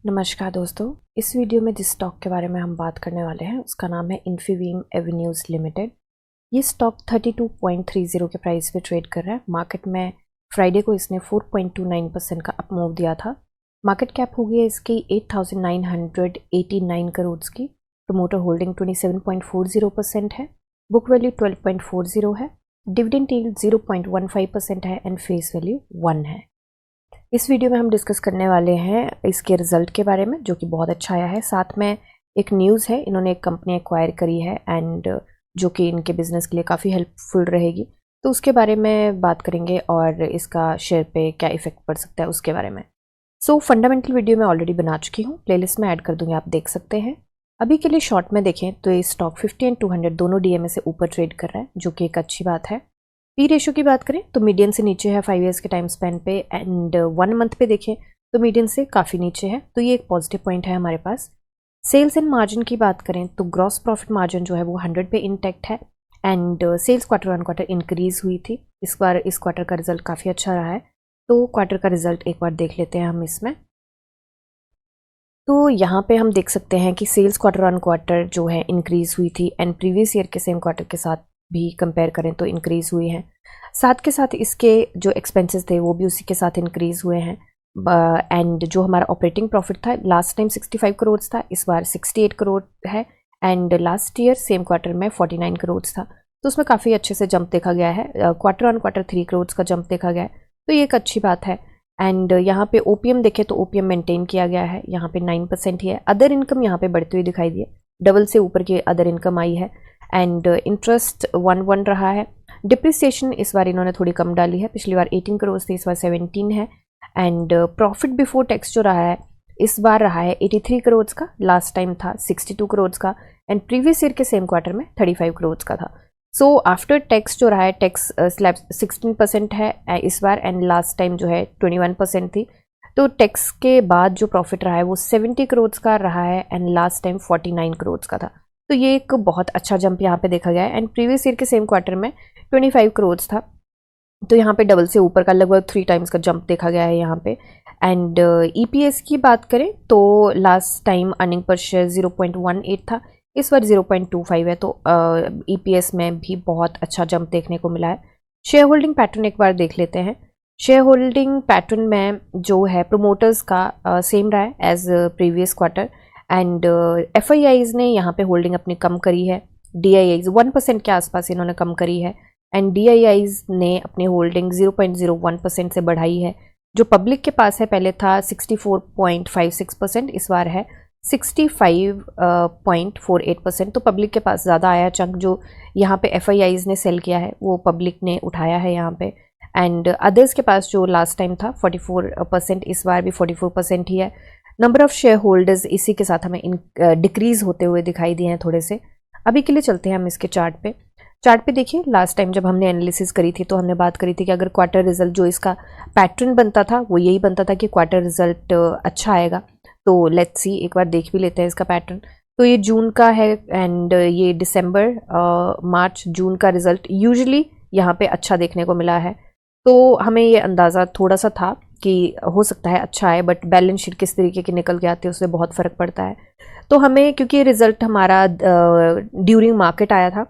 नमस्कार दोस्तों, इस वीडियो में जिस स्टॉक के बारे में हम बात करने वाले हैं उसका नाम है इन्फीबीम एवेन्यूज़ लिमिटेड। ये स्टॉक 32.30 के प्राइस पे ट्रेड कर रहा है। मार्केट में फ्राइडे को इसने 4.29% का अप मूव दिया था। मार्केट कैप हो गई है इसकी 8,989 करोड़ की। प्रमोटर होल्डिंग 27.40% है। बुक वैल्यू 12.40 है। डिविडेंड यील्ड 0.15% है एंड फेस वैल्यू 1 है। इस वीडियो में हम डिस्कस करने वाले हैं इसके रिजल्ट के बारे में, जो कि बहुत अच्छा आया है। साथ में एक न्यूज़ है, इन्होंने एक कंपनी एक्वायर करी है एंड जो कि इनके बिजनेस के लिए काफ़ी हेल्पफुल रहेगी, तो उसके बारे में बात करेंगे और इसका शेयर पे क्या इफेक्ट पड़ सकता है उसके बारे में। फंडामेंटल वीडियो मैं ऑलरेडी बना चुकी हूँ, प्लेलिस्ट में ऐड कर दूँगी, आप देख सकते हैं। अभी के लिए शॉर्ट में देखें तो ये स्टॉक 50 एंड 200 दोनों DMA से ऊपर ट्रेड कर रहा है, जो कि एक अच्छी बात है। पी रेशो की बात करें तो मीडियन से नीचे है 5 ईयर्स के टाइम स्पेन पे, एंड 1 मंथ पे देखें तो मीडियन से काफ़ी नीचे है, तो ये एक पॉजिटिव पॉइंट है हमारे पास। सेल्स एंड मार्जिन की बात करें तो ग्रॉस प्रॉफिट मार्जिन जो है वो 100 पे इंटैक्ट है and sales quarter on quarter increase हुई थी। इस बार इस क्वार्टर का रिजल्ट काफ़ी अच्छा रहा है, तो क्वार्टर का रिजल्ट एक बार देख लेते हैं हम इसमें। तो यहाँ पे हम देख सकते हैं कि सेल्स क्वार्टर ऑन क्वार्टर जो है इंक्रीज हुई थी एंड प्रीवियस ईयर के सेम क्वार्टर के साथ भी कंपेयर करें तो इंक्रीज हुई है। साथ के साथ इसके जो एक्सपेंसेस थे वो भी उसी के साथ इंक्रीज हुए हैं। एंड जो हमारा ऑपरेटिंग प्रॉफिट था लास्ट टाइम 65 करोड़ था, इस बार 68 करोड़ है and last year same quarter में 49 करोड़ था, तो उसमें काफ़ी अच्छे से जंप देखा गया है। क्वार्टर ऑन क्वार्टर 3 करोड़ का जंप देखा गया है, तो ये एक अच्छी बात है। एंड यहाँ पे OPM देखें तो OPM मेंटेन किया गया है, यहाँ पे 9% ही है। अदर इनकम यहाँ पे बढ़ती हुई दिखाई दी है, डबल से ऊपर की अदर इनकम आई है एंड इंटरेस्ट 1 रहा है। डिप्रिसिएशन इस बार इन्होंने थोड़ी कम डाली है, पिछली बार 18 करोड़ थी, इस बार 17 है। एंड प्रॉफिट बिफोर टैक्स जो रहा है इस बार रहा है 83 करोड़ का, लास्ट टाइम था 62 करोड़ का एंड प्रीवियस ईयर के सेम क्वार्टर में 35 करोड़ का था। सो आफ्टर टैक्स जो रहा है टैक्स स्लैब 16% है इस बार एंड लास्ट टाइम जो है 21% थी, तो टैक्स के बाद जो प्रॉफिट रहा है वो 70 करोड़ का रहा है एंड लास्ट टाइम 49 करोड़ का था, तो ये एक बहुत अच्छा जंप यहाँ पे देखा गया है। एंड प्रीवियस ईयर के सेम क्वार्टर में 25 करोड़ था, तो यहाँ पे डबल से ऊपर का लगभग 3 टाइम्स का जंप देखा गया है यहाँ पे। एंड EPS की बात करें तो last time earning per share 0.18 था, इस बार 0.25 है, तो EPS में भी बहुत अच्छा जंप देखने को मिला है। शेयर होल्डिंग पैटर्न एक बार देख लेते हैं। शेयर होल्डिंग पैटर्न में जो है प्रोमोटर्स का सेम रहा है as previous quarter and FIIs ने यहाँ पे होल्डिंग अपनी कम करी है। DIIs 1% के आसपास इन्होंने कम करी है एंड DIIs ने अपनी होल्डिंग 0.01% से बढ़ाई है। जो पब्लिक के पास है पहले था 64.56%, इस बार है 65.48%, तो पब्लिक के पास ज़्यादा आया चंक। जो यहाँ पे FIIs ने सेल किया है वो पब्लिक ने उठाया है यहाँ पे। एंड अदर्स के पास जो लास्ट टाइम था 44%, इस बार भी 44% ही है। नंबर ऑफ शेयर होल्डर्स इसी के साथ हमें डिक्रीज होते हुए दिखाई दिए हैं थोड़े से। अभी के लिए चलते हैं हम इसके चार्ट पे देखिए, लास्ट टाइम जब हमने एनालिसिस करी थी तो हमने बात करी थी कि अगर क्वार्टर रिजल्ट जो इसका पैटर्न बनता था वो यही बनता था कि क्वार्टर रिजल्ट अच्छा आएगा। तो लेट्स सी, एक बार देख भी लेते हैं इसका पैटर्न। तो ये जून का है एंड ये दिसंबर मार्च जून का रिजल्ट यूजुअली यहाँ पे अच्छा देखने को मिला है, तो हमें ये अंदाज़ा थोड़ा सा था कि हो सकता है अच्छा है, बट बैलेंस शीट किस तरीके की निकल के आती है उससे बहुत फ़र्क पड़ता है। तो हमें क्योंकि रिज़ल्ट हमारा ड्यूरिंग मार्केट आया था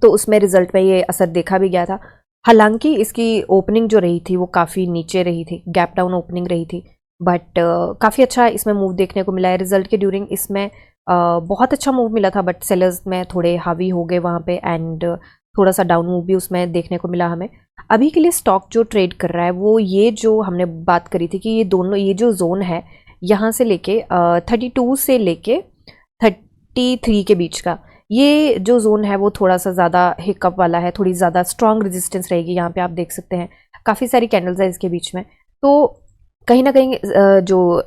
तो उसमें रिज़ल्ट में ये असर देखा भी गया था। हालांकि इसकी ओपनिंग जो रही थी वो काफ़ी नीचे रही थी, गैप डाउन ओपनिंग रही थी, बट काफ़ी अच्छा इसमें मूव देखने को मिला है। रिज़ल्ट के ड्यूरिंग इसमें बहुत अच्छा मूव मिला था, बट सेलर्स में थोड़े हावी हो गए वहाँ पे एंड थोड़ा सा डाउन मूव भी उसमें देखने को मिला हमें। अभी के लिए स्टॉक जो ट्रेड कर रहा है वो ये जो हमने बात करी थी कि ये दोनों, ये जो जोन है यहाँ से लेके 32 से लेके 33 के बीच का, ये जो जोन है वो थोड़ा सा ज़्यादा हिकअप वाला है, थोड़ी ज़्यादा स्ट्रॉन्ग रेजिस्टेंस रहेगी। यहाँ पे आप देख सकते हैं काफ़ी सारी कैंडल्स है इसके बीच में, तो कहीं ना कहीं जो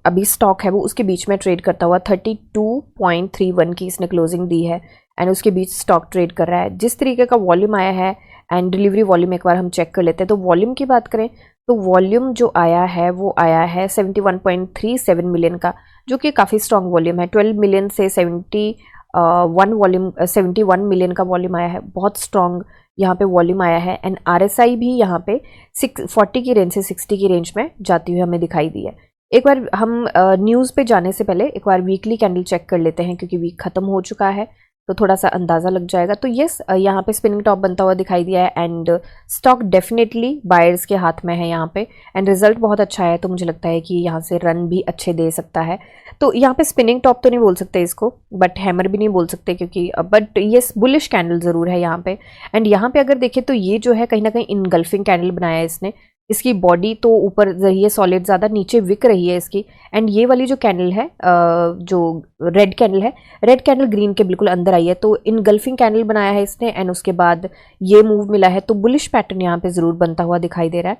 अभी स्टॉक है वो उसके बीच में ट्रेड करता हुआ 32.31 की इसने क्लोजिंग दी है एंड उसके बीच स्टॉक ट्रेड कर रहा है। जिस तरीके का वॉल्यूम आया है एंड डिलीवरी वॉल्यूम एक बार हम चेक कर लेते हैं। तो वॉल्यूम की बात करें तो वॉल्यूम जो आया है वो आया है 71.37 मिलियन का, जो कि काफ़ी स्ट्रॉन्ग वॉल्यूम है। 12 मिलियन से 71 मिलियन का वॉल्यूम आया है, बहुत स्ट्रॉन्ग यहाँ पे वॉल्यूम आया है। एंड RSI भी यहाँ पे 40 की रेंज से 60 की रेंज में जाती हुई हमें दिखाई दी है। एक बार हम न्यूज़ पे जाने से पहले एक बार वीकली कैंडल चेक कर लेते हैं, क्योंकि वीक ख़त्म हो चुका है तो थोड़ा सा अंदाज़ा लग जाएगा। तो यस, यहाँ पे स्पिनिंग टॉप बनता हुआ दिखाई दिया है एंड स्टॉक डेफिनेटली बायर्स के हाथ में है यहाँ पे, एंड रिजल्ट बहुत अच्छा है तो मुझे लगता है कि यहाँ से रन भी अच्छे दे सकता है। तो यहाँ पे स्पिनिंग टॉप तो नहीं बोल सकते इसको, बट हैमर भी नहीं बोल सकते, क्योंकि बट यस बुलिश कैंडल ज़रूर है यहाँ पे। एंड यहाँ पे अगर देखें तो ये जो है कहीं ना कहीं इनगल्फिंग कैंडल बनाया है इसने, इसकी बॉडी तो ऊपर रही है सॉलिड, ज़्यादा नीचे विक रही है इसकी। एंड ये वाली जो कैंडल है, जो रेड कैंडल है, रेड कैंडल ग्रीन के बिल्कुल अंदर आई है, तो इनगल्फिंग कैंडल बनाया है इसने एंड उसके बाद ये मूव मिला है, तो बुलिश पैटर्न यहाँ पे ज़रूर बनता हुआ दिखाई दे रहा है।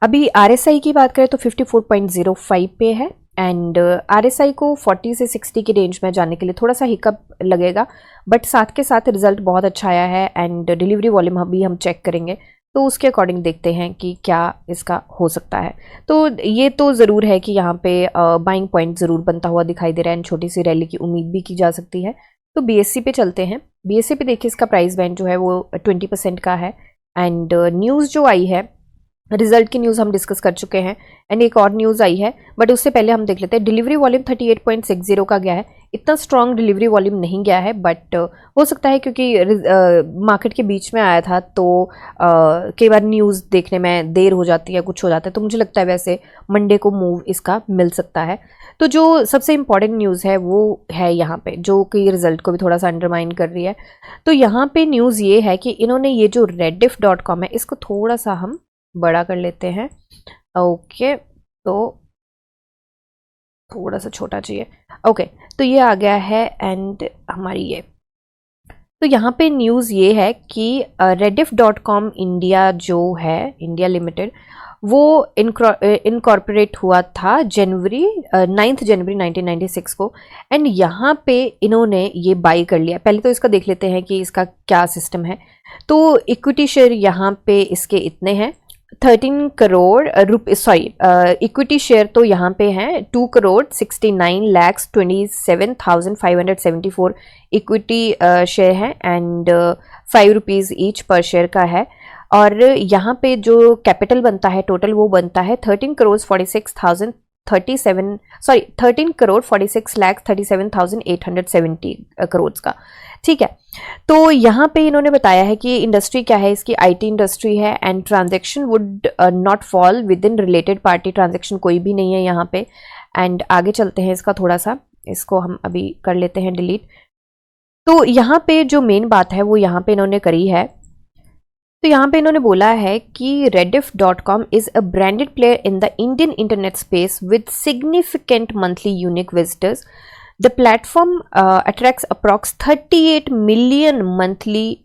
अभी RSI की बात करें तो 54.05 पे है एंड RSI को 40 से 60 की रेंज में जाने के लिए थोड़ा सा हिकअप लगेगा, बट साथ के साथ रिजल्ट बहुत अच्छा आया है एंड डिलीवरी वॉल्यूम अभी हम चेक करेंगे तो उसके अकॉर्डिंग देखते हैं कि क्या इसका हो सकता है। तो ये तो ज़रूर है कि यहाँ पे बाइंग पॉइंट ज़रूर बनता हुआ दिखाई दे रहा है एंड छोटी सी रैली की उम्मीद भी की जा सकती है। तो BSE पे चलते हैं। BSE पे देखिए इसका प्राइस बैंड जो है वो 20% का है एंड न्यूज़ जो आई है, रिजल्ट की न्यूज़ हम डिस्कस कर चुके हैं एंड एक और न्यूज़ आई है, बट उससे पहले हम देख लेते हैं। डिलीवरी वॉल्यूम 38.60 का गया है, इतना स्ट्रॉन्ग डिलीवरी वॉल्यूम नहीं गया है, बट हो सकता है क्योंकि मार्केट के बीच में आया था तो कई बार न्यूज़ देखने में देर हो जाती है, कुछ हो जाता है, तो मुझे लगता है वैसे मंडे को मूव इसका मिल सकता है। तो जो सबसे इम्पॉर्टेंट न्यूज़ है वो है यहाँ पे, जो कि रिजल्ट को भी थोड़ा सा अंडरमाइन कर रही है। तो यहाँ पे न्यूज़ ये है कि इन्होंने ये जो rediff.com है इसको थोड़ा सा हम बड़ा कर लेते हैं। ओके, तो थोड़ा सा छोटा चाहिए। ओके, तो ये आ गया है एंड हमारी ये, तो यहाँ पे न्यूज़ ये है कि rediff.com इंडिया जो है, इंडिया लिमिटेड, वो इनकॉर्पोरेट हुआ था 9 जनवरी 1996 को एंड यहाँ पे इन्होंने ये बाई कर लिया। पहले तो इसका देख लेते हैं कि इसका क्या सिस्टम है। तो इक्विटी शेयर यहाँ पे इसके इतने हैं 13 करोड़ रुपये, सॉरी इक्विटी शेयर तो यहाँ पे हैं 2,69,27,574 इक्विटी शेयर है एंड 5 रुपीज़ ईच पर शेयर का है। और यहाँ पे जो कैपिटल बनता है टोटल वो बनता है 13 करोड़ 46,37,870 करोड़ का। ठीक है, तो यहाँ पे इन्होंने बताया है कि इंडस्ट्री क्या है इसकी, IT इंडस्ट्री है and transaction would not fall with in related party, transaction कोई भी नहीं है यहाँ पे। एंड आगे चलते हैं, इसका थोड़ा सा इसको हम अभी कर लेते हैं डिलीट। तो यहाँ पे जो मेन बात है वो यहाँ पे इन्होंने करी है। तो यहाँ पे इन्होंने बोला है कि rediff.com is a branded player in the Indian internet space with significant monthly unique visitors. The platform attracts approx 38 million monthly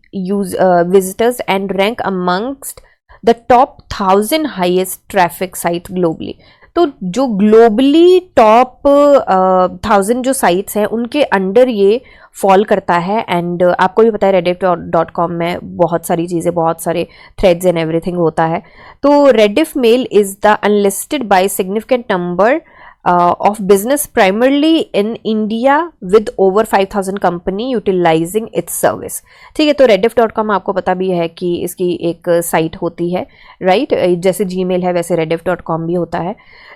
visitors and rank amongst the top 1000 highest traffic sites globally. तो जो globally top 1000 जो sites हैं उनके under ये fall करता है and आपको भी पता है rediff.com में बहुत सारी चीज़ें, बहुत सारे थ्रेड्स एंड एवरीथिंग होता है। तो Rediff Mail is the unlisted by significant number of business primarily in India with over 5,000 company utilizing its service। ठीक है, तो rediff.com आपको पता भी है कि इसकी एक साइट होती है, राइट, जैसे Gmail है वैसे rediff.com भी होता है।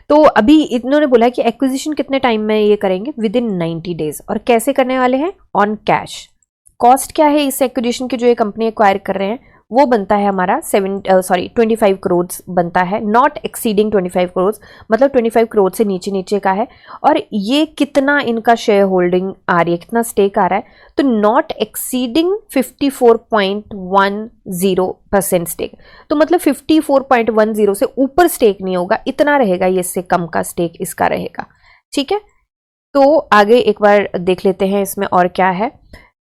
तो अभी इन्होंने बोला है कि एक्विजिशन कितने टाइम में ये करेंगे, विद इन 90 डेज, और कैसे करने वाले हैं, ऑन कैश। कॉस्ट क्या है इस एक्विजिशन की जो ये कंपनी एक्वायर कर रहे हैं, वो बनता है हमारा 25 करोड़ बनता है, नॉट एक्सीडिंग 25 करोड़, मतलब 25 करोड़ से नीचे नीचे का है। और ये कितना इनका शेयर होल्डिंग आ रही है, कितना स्टेक आ रहा है, तो नॉट एक्सीडिंग 54.10% स्टेक, तो मतलब 54.10 से ऊपर स्टेक नहीं होगा, इतना रहेगा, ये इससे कम का स्टेक इसका रहेगा। ठीक है, तो आगे एक बार देख लेते हैं इसमें और क्या है।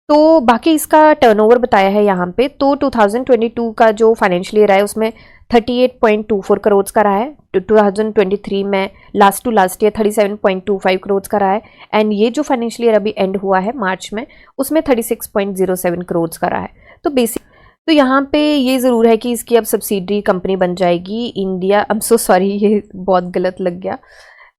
तो बाकी इसका टर्नओवर बताया है यहाँ पे। तो 2022 का जो फाइनेंशियल ईयर है उसमें 38.24 करोड़ का रहा है, 2023 में last to last year 37.25 crore का रहा है एंड ये जो फाइनेंशियल ईयर अभी एंड हुआ है मार्च में उसमें 36.07 करोड़ का रहा है। तो बेसिक तो यहाँ पे ये ज़रूर है कि इसकी अब सब्सिडरी कंपनी बन जाएगी India, I am so sorry ये बहुत गलत लग गया।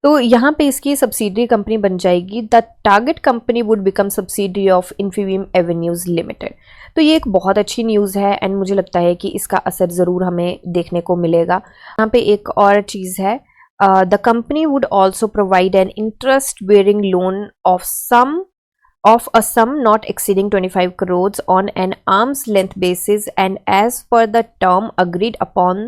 तो यहाँ पे इसकी सब्सिडरी कंपनी बन जाएगी, the target company would become subsidiary of Infibeam avenues limited. तो ये एक बहुत अच्छी न्यूज़ है एंड मुझे लगता है कि इसका असर ज़रूर हमें देखने को मिलेगा। यहाँ पे एक और चीज़ है, the company would also provide an interest bearing loan of a sum not exceeding 25 crores on an arm's length basis and as per the term agreed upon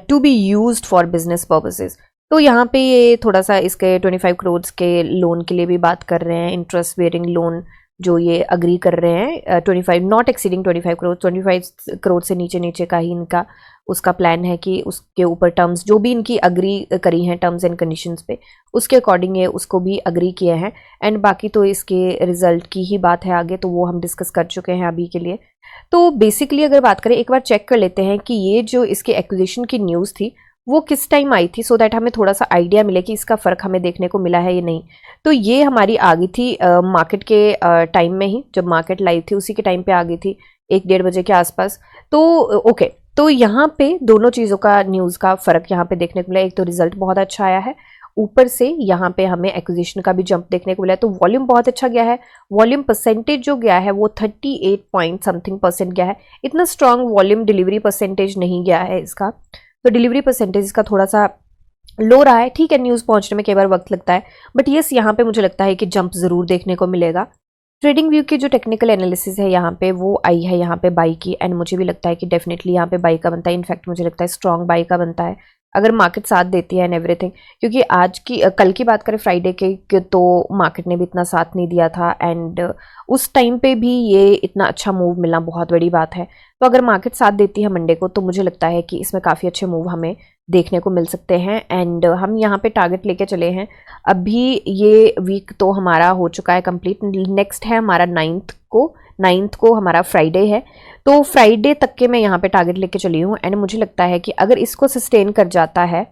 to be used for business purposes. तो यहाँ पे ये थोड़ा सा इसके 25 करोड़ के loan के लिए भी बात कर रहे हैं, इंटरेस्ट बेयरिंग लोन जो ये अग्री कर रहे हैं 25 नॉट एक्सीडिंग 25 करोड़, 25 करोड़ से नीचे नीचे का ही इनका उसका प्लान है कि उसके ऊपर टर्म्स जो भी इनकी अग्री करी हैं टर्म्स एंड कंडीशंस पे उसके अकॉर्डिंग ये उसको भी अग्री किए हैं। एंड बाकी तो इसके रिजल्ट की ही बात है आगे, तो वो हम डिस्कस कर चुके हैं अभी के लिए। तो बेसिकली अगर बात करें, एक बार चेक कर लेते हैं कि ये जो इसके एक्विजिशन की न्यूज़ थी वो किस टाइम आई थी, सो दैट हमें थोड़ा सा आइडिया मिले कि इसका फ़र्क हमें देखने को मिला है या नहीं। तो ये हमारी आ गई थी मार्केट के टाइम में ही, जब मार्केट लाइव थी उसी के टाइम पे आ गई थी 1-1:30 बजे के आसपास। तो ओके, तो यहाँ पे दोनों चीज़ों का न्यूज़ का फ़र्क यहाँ पे देखने को मिला। एक तो रिजल्ट बहुत अच्छा आया है, ऊपर से यहाँ पे हमें एक्विजिशन का भी जंप देखने को मिला है। तो वॉल्यूम बहुत अच्छा गया है, वॉल्यूम परसेंटेज जो गया है वो 38% गया है। इतना स्ट्रॉन्ग वॉल्यूम डिलीवरी परसेंटेज नहीं गया है इसका, तो डिलीवरी परसेंटेज इसका थोड़ा सा लो रहा है। ठीक है, न्यूज़ पहुंचने में कई बार वक्त लगता है, बट यस यहाँ पे मुझे लगता है कि जंप ज़रूर देखने को मिलेगा। ट्रेडिंग व्यू की जो टेक्निकल एनालिसिस है यहाँ पे वो आई है यहाँ पे बाई की, एंड मुझे भी लगता है कि डेफिनेटली यहाँ पे बाई का बनता है। इनफैक्ट मुझे लगता है स्ट्रॉन्ग बाई का बनता है अगर मार्केट साथ देती है एंड एवरीथिंग, क्योंकि आज की कल की बात करें फ्राइडे के तो मार्केट ने भी इतना साथ नहीं दिया था, एंड उस टाइम पे भी ये इतना अच्छा मूव मिलना बहुत बड़ी बात है। तो अगर मार्केट साथ देती है मंडे को तो मुझे लगता है कि इसमें काफ़ी अच्छे मूव हमें देखने को मिल सकते हैं। एंड हम यहाँ पे टारगेट लेके चले हैं। अभी ये वीक तो हमारा हो चुका है कंप्लीट, नेक्स्ट है हमारा 9th को हमारा फ्राइडे है। तो फ्राइडे तक के मैं यहाँ पे टारगेट लेके चली हूँ, एंड मुझे लगता है कि अगर इसको सस्टेन कर जाता है,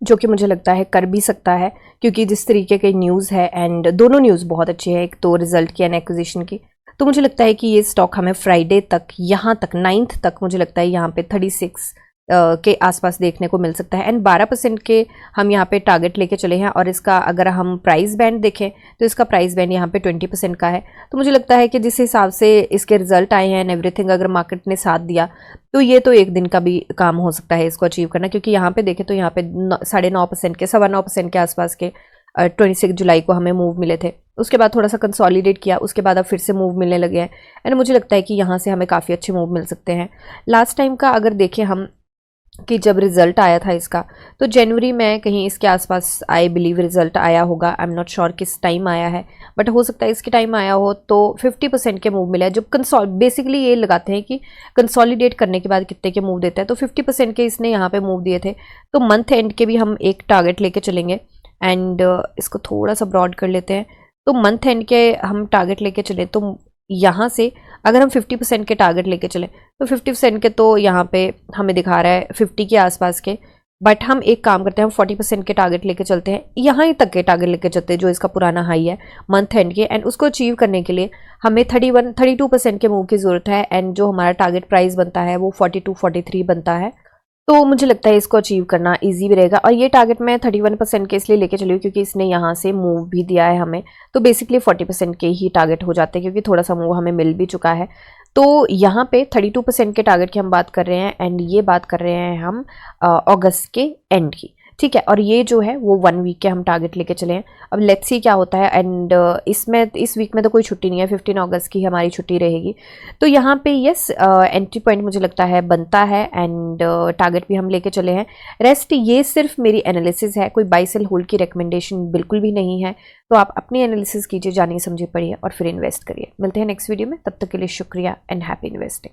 जो कि मुझे लगता है कर भी सकता है, क्योंकि जिस तरीके के न्यूज़ है एंड दोनों न्यूज़ बहुत अच्छी है, एक तो रिजल्ट की एंड एक्विजिशन की, तो मुझे लगता है कि ये स्टॉक हमें फ्राइडे तक, यहाँ तक 9th तक मुझे लगता है यहाँ पे 36 के आसपास देखने को मिल सकता है। एंड 12% के हम यहाँ पे टारगेट लेके चले हैं, और इसका अगर हम प्राइस बैंड देखें तो इसका प्राइस बैंड यहाँ पे 20% का है। तो मुझे लगता है कि जिस हिसाब से इसके रिजल्ट आए हैं एंड एवरीथिंग, अगर मार्केट ने साथ दिया तो ये तो एक दिन का भी काम हो सकता है इसको अचीव करना, क्योंकि यहाँ पे देखें तो यहाँ पे 9.5% के 9.25% के आसपास के 26 जुलाई को हमें मूव मिले थे। उसके बाद थोड़ा सा कंसोलिडेट किया, उसके बाद अब फिर से मूव मिलने लगे हैं, एंड मुझे लगता है कि यहाँ से हमें काफ़ी अच्छे मूव मिल सकते हैं। लास्ट टाइम का अगर देखें हम कि जब रिज़ल्ट आया था इसका, तो जनवरी में कहीं इसके आसपास आई बिलीव रिज़ल्ट आया होगा। आई एम नॉट श्योर किस टाइम आया है, बट हो सकता है इसके टाइम आया हो। तो 50% के मूव मिला है। जब बेसिकली ये लगाते हैं कि कंसोलिडेट करने के बाद कितने के मूव देता है, तो 50% के इसने यहाँ पे मूव दिए थे। तो मंथ एंड के भी हम एक टारगेट लेके चलेंगे, एंड इसको थोड़ा सा ब्रॉड कर लेते हैं। तो मंथ एंड के हम टारगेट लेके चले, तो यहाँ से अगर हम 50% के टारगेट लेके चलें तो 50% के तो यहाँ पे हमें दिखा रहा है 50 के आसपास के, बट हम एक काम करते हैं, हम 40% के टारगेट लेके चलते हैं, यहाँ ही तक के टारगेट लेके चलते हैं जो इसका पुराना हाई है मंथ एंड के। एंड उसको अचीव करने के लिए हमें 32% के मूव की ज़रूरत है, एंड जो हमारा टारगेट प्राइस बनता है वो 42-43 बनता है। तो मुझे लगता है इसको अचीव करना इजी भी रहेगा। और ये टारगेट मैं 31% के इसलिए लेके चली हूँ क्योंकि इसने यहाँ से मूव भी दिया है हमें, तो बेसिकली 40% के ही टारगेट हो जाते हैं, क्योंकि थोड़ा सा मूव हमें मिल भी चुका है। तो यहाँ पे 32% के टारगेट की हम बात कर रहे हैं, एंड ये बात कर रहे हैं हम अगस्त के एंड की, ठीक है। और ये जो है वो 1 वीक के हम टारगेट लेके चले हैं। अब लेट्स सी क्या होता है। एंड इस वीक में तो कोई छुट्टी नहीं है, 15 अगस्त की हमारी छुट्टी रहेगी। तो यहाँ पे यस एंट्री पॉइंट मुझे लगता है बनता है, एंड टारगेट भी हम लेके चले हैं। रेस्ट ये सिर्फ मेरी एनालिसिस है, कोई बाई सेल होल्ड की रिकमेंडेशन बिल्कुल भी नहीं है। तो आप अपनी एनालिसिस कीजिए, जानिए समझिए, पढ़िए और फिर इन्वेस्ट करिए। मिलते हैं नेक्स्ट वीडियो में, तब तक के लिए शुक्रिया एंड हैप्पी इन्वेस्टिंग।